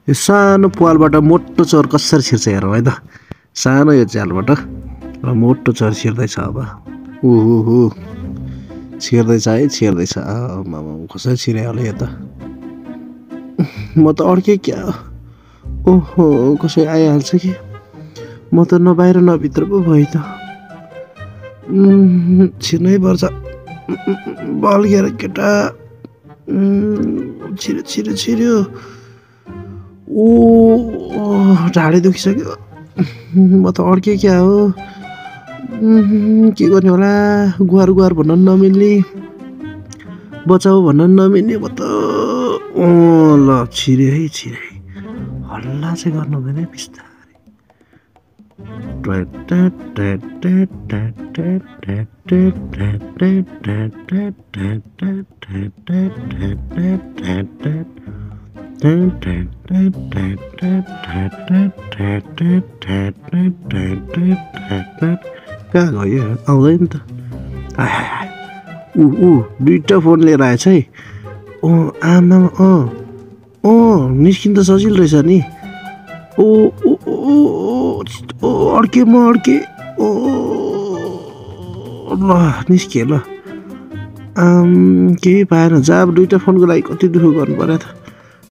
यो सानो पालबाट मोटो चोर कसरी छिर्छ हेरौँ है त सानो यो जालबाट र मोटो चोर छिर्दैछ अब उहु छिर्दैछ है छिर्दैछ मामा कसरी छिर्यो होला यो त म त अड्केँ क्या ओहो कसै आइहाल्छ कि म त न बाहिर न भित्र पो भएँ त छिर्नै पर्छ बल्केर केटा छिर्यो छिर्यो छिर्यो ओ ढाडै दुखिसक्यो म त अड्केँ क्या हो के गर्ने होला गुहार गुहार भन्न नमिल्ने बचाऊ भन्न नमिल्ने म त ल छिर्यो है छिर्यो है हल्ला चाहिँ गर्नु हुँदैन है बिस्तारै कहाँ गयो आउँदैन त दुईवटा फोन लिएर आएछ है आमा निस्किन त सजिलो रहेछ नि अड्केँ म अड्केँ ल निस्किएँ ल केही पाएन जा अब दुईवटा फोनको लागि कति दुःख गर्नु पर्यो त